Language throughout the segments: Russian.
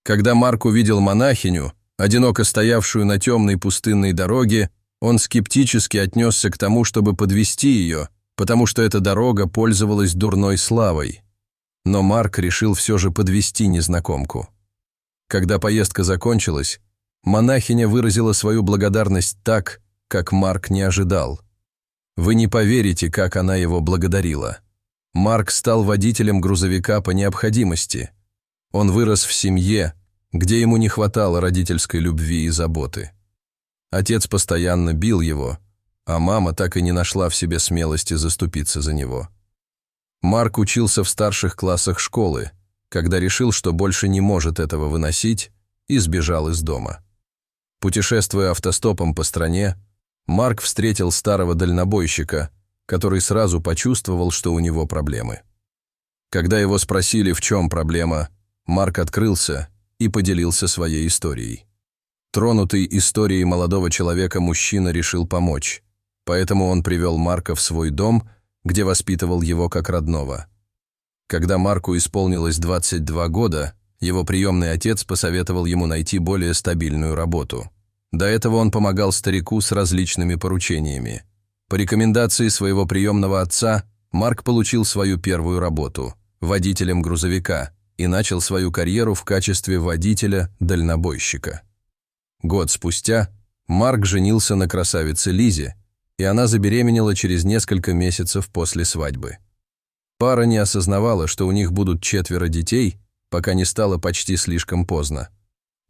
Когда Марк увидел монахиню, одиноко стоявшую на темной пустынной дороге, он скептически отнесся к тому, чтобы подвести ее, потому что эта дорога пользовалась дурной славой. Но Марк решил все же подвести незнакомку. Когда поездка закончилась, монахиня выразила свою благодарность так, как Марк не ожидал. Вы не поверите, как она его благодарила. Марк стал водителем грузовика по необходимости. Он вырос в семье, где ему не хватало родительской любви и заботы. Отец постоянно бил его, а мама так и не нашла в себе смелости заступиться за него. Марк учился в старших классах школы, когда решил, что больше не может этого выносить, и сбежал из дома. Путешествуя автостопом по стране, Марк встретил старого дальнобойщика, который сразу почувствовал, что у него проблемы. Когда его спросили, в чем проблема, Марк открылся и поделился своей историей. Тронутый историей молодого человека мужчина решил помочь, поэтому он привел Марка в свой дом, где воспитывал его как родного. Когда Марку исполнилось 22 года, его приемный отец посоветовал ему найти более стабильную работу. До этого он помогал старику с различными поручениями. По рекомендации своего приемного отца Марк получил свою первую работу – водителем грузовика и начал свою карьеру в качестве водителя-дальнобойщика. Год спустя Марк женился на красавице Лизе, и она забеременела через несколько месяцев после свадьбы. Пара не осознавала, что у них будут 4 детей, пока не стало почти слишком поздно.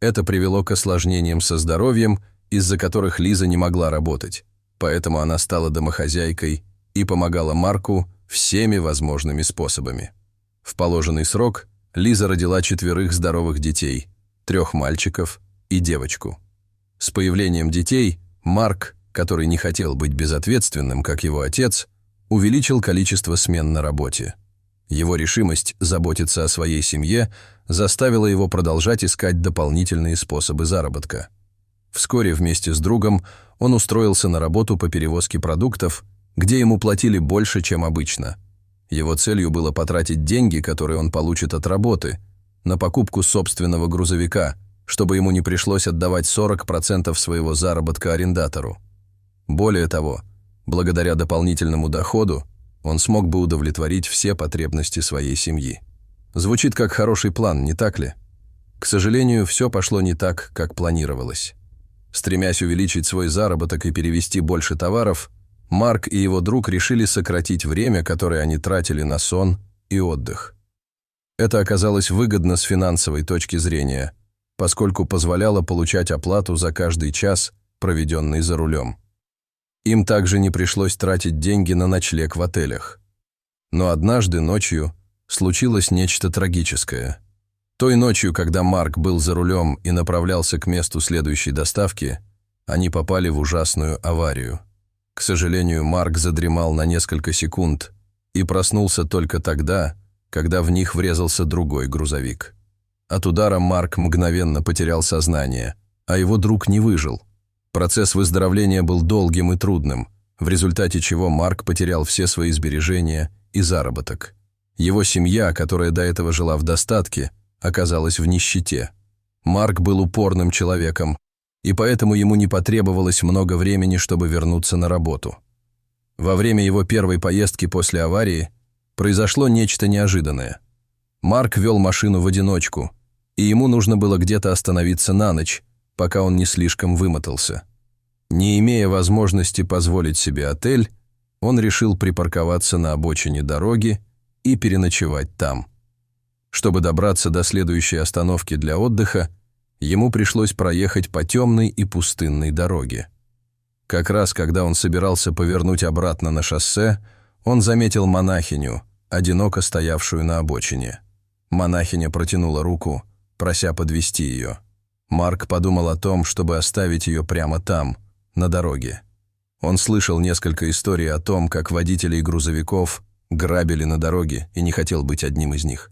Это привело к осложнениям со здоровьем, из-за которых Лиза не могла работать, поэтому она стала домохозяйкой и помогала Марку всеми возможными способами. В положенный срок Лиза родила 4 здоровых детей, 3 мальчиков и девочку. С появлением детей Марк, который не хотел быть безответственным, как его отец, увеличил количество смен на работе. Его решимость заботиться о своей семье заставила его продолжать искать дополнительные способы заработка. Вскоре вместе с другом он устроился на работу по перевозке продуктов, где ему платили больше, чем обычно. Его целью было потратить деньги, которые он получит от работы, на покупку собственного грузовика, чтобы ему не пришлось отдавать 40% своего заработка арендатору. Более того, благодаря дополнительному доходу, он смог бы удовлетворить все потребности своей семьи. Звучит как хороший план, не так ли? К сожалению, все пошло не так, как планировалось. Стремясь увеличить свой заработок и перевести больше товаров, Марк и его друг решили сократить время, которое они тратили на сон и отдых. Это оказалось выгодно с финансовой точки зрения, поскольку позволяло получать оплату за каждый час, проведенный за рулем. Им также не пришлось тратить деньги на ночлег в отелях. Но однажды ночью случилось нечто трагическое. Той ночью, когда Марк был за рулем и направлялся к месту следующей доставки, они попали в ужасную аварию. К сожалению, Марк задремал на несколько секунд и проснулся только тогда, когда в них врезался другой грузовик. От удара Марк мгновенно потерял сознание, а его друг не выжил. Процесс выздоровления был долгим и трудным, в результате чего Марк потерял все свои сбережения и заработок. Его семья, которая до этого жила в достатке, оказалась в нищете. Марк был упорным человеком, и поэтому ему не потребовалось много времени, чтобы вернуться на работу. Во время его первой поездки после аварии произошло нечто неожиданное. Марк вел машину в одиночку, и ему нужно было где-то остановиться на ночь, пока он не слишком вымотался. Не имея возможности позволить себе отель, он решил припарковаться на обочине дороги и переночевать там. Чтобы добраться до следующей остановки для отдыха, ему пришлось проехать по темной и пустынной дороге. Как раз когда он собирался повернуть обратно на шоссе, он заметил монахиню, одиноко стоявшую на обочине. Монахиня протянула руку, прося подвезти ее. Марк подумал о том, чтобы оставить ее прямо там, на дороге. Он слышал несколько историй о том, как водителей грузовиков грабили на дороге, и не хотел быть одним из них.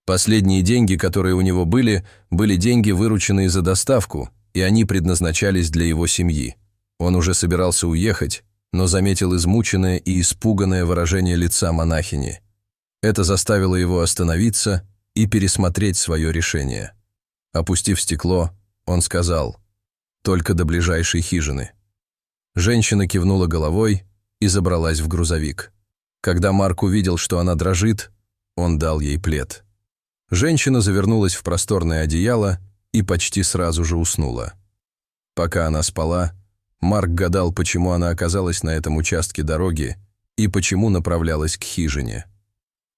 Последние деньги, которые у него были деньги, вырученные за доставку, и они предназначались для его семьи. Он уже собирался уехать, но заметил измученное и испуганное выражение лица монахини. Это заставило его остановиться и пересмотреть свое решение. Опустив стекло, он сказал: «Только до ближайшей хижины». Женщина кивнула головой и забралась в грузовик. Когда Марк увидел, что она дрожит, он дал ей плед. Женщина завернулась в просторное одеяло и почти сразу же уснула. Пока она спала, Марк гадал, почему она оказалась на этом участке дороги и почему направлялась к хижине.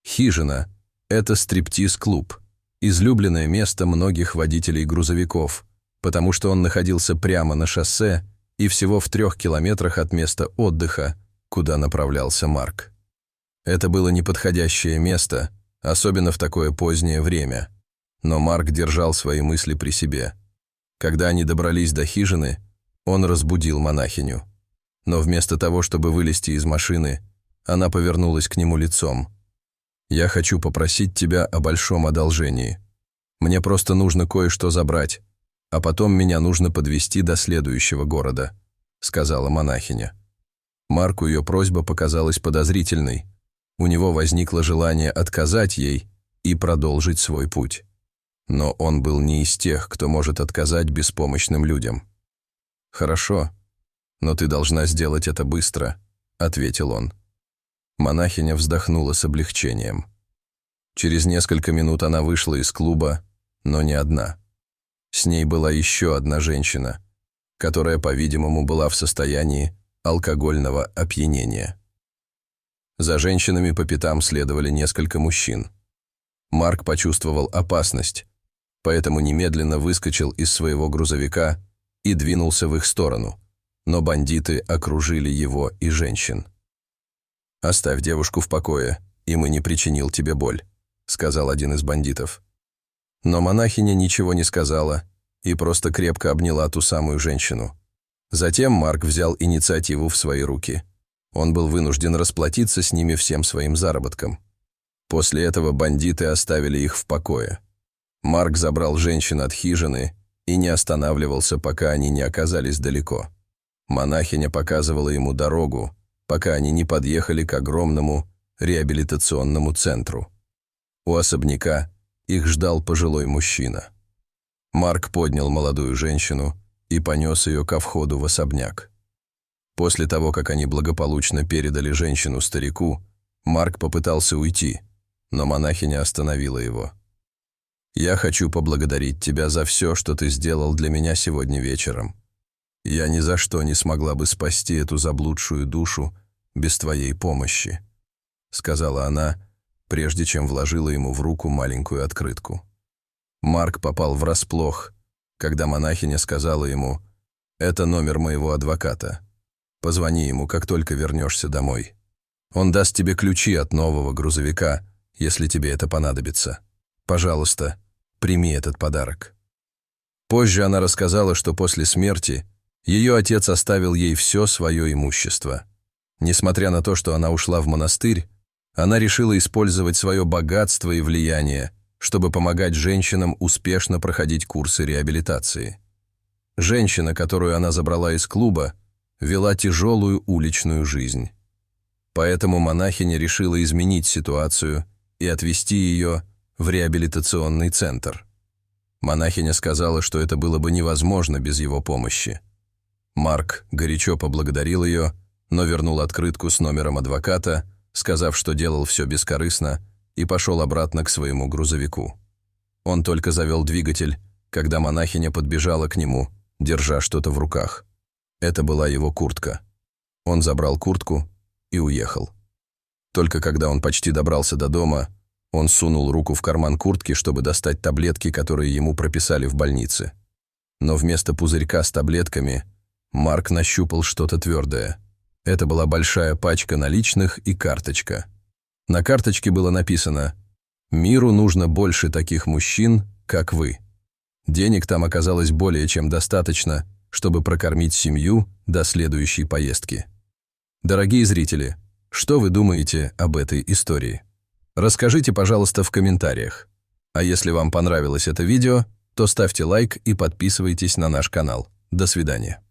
Хижина – это стриптиз-клуб, излюбленное место многих водителей грузовиков, потому что он находился прямо на шоссе и всего в 3 километрах от места отдыха, куда направлялся Марк. Это было неподходящее место, особенно в такое позднее время, но Марк держал свои мысли при себе. Когда они добрались до хижины, он разбудил монахиню. Но вместо того, чтобы вылезти из машины, она повернулась к нему лицом. «Я хочу попросить тебя о большом одолжении. Мне просто нужно кое-что забрать, а потом меня нужно подвезти до следующего города», — сказала монахиня. Марку ее просьба показалась подозрительной. У него возникло желание отказать ей и продолжить свой путь. Но он был не из тех, кто может отказать беспомощным людям. «Хорошо, но ты должна сделать это быстро», — ответил он. Монахиня вздохнула с облегчением. Через несколько минут она вышла из клуба, но не одна. С ней была еще одна женщина, которая, по-видимому, была в состоянии алкогольного опьянения. За женщинами по пятам следовали несколько мужчин. Марк почувствовал опасность, поэтому немедленно выскочил из своего грузовика и двинулся в их сторону, но бандиты окружили его и женщин. «Оставь девушку в покое, и мы не причинил тебе боль», — сказал один из бандитов. Но монахиня ничего не сказала и просто крепко обняла ту самую женщину. Затем Марк взял инициативу в свои руки. Он был вынужден расплатиться с ними всем своим заработком. После этого бандиты оставили их в покое. Марк забрал женщин от хижины и не останавливался, пока они не оказались далеко. Монахиня показывала ему дорогу, пока они не подъехали к огромному реабилитационному центру. У особняка их ждал пожилой мужчина. Марк поднял молодую женщину и понес ее ко входу в особняк. После того, как они благополучно передали женщину старику, Марк попытался уйти, но монахиня остановила его. «Я хочу поблагодарить тебя за все, что ты сделал для меня сегодня вечером. Я ни за что не смогла бы спасти эту заблудшую душу без твоей помощи», — сказала она, прежде чем вложила ему в руку маленькую открытку. Марк попал врасплох, когда монахиня сказала ему: «Это номер моего адвоката. Позвони ему, как только вернешься домой. Он даст тебе ключи от нового грузовика, если тебе это понадобится. Пожалуйста, прими этот подарок». Позже она рассказала, что после смерти ее отец оставил ей все свое имущество. Несмотря на то, что она ушла в монастырь, она решила использовать свое богатство и влияние, чтобы помогать женщинам успешно проходить курсы реабилитации. Женщина, которую она забрала из клуба, вела тяжелую уличную жизнь. Поэтому монахиня решила изменить ситуацию и отвезти ее в реабилитационный центр. Монахиня сказала, что это было бы невозможно без его помощи. Марк горячо поблагодарил ее, но вернул открытку с номером адвоката, сказав, что делал все бескорыстно, и пошел обратно к своему грузовику. Он только завел двигатель, когда монахиня подбежала к нему, держа что-то в руках. Это была его куртка. Он забрал куртку и уехал. Только когда он почти добрался до дома, он сунул руку в карман куртки, чтобы достать таблетки, которые ему прописали в больнице. Но вместо пузырька с таблетками Марк нащупал что-то твердое. Это была большая пачка наличных и карточка. На карточке было написано: «Миру нужно больше таких мужчин, как вы». Денег там оказалось более чем достаточно, чтобы прокормить семью до следующей поездки. Дорогие зрители, что вы думаете об этой истории? Расскажите, пожалуйста, в комментариях. А если вам понравилось это видео, то ставьте лайк и подписывайтесь на наш канал. До свидания.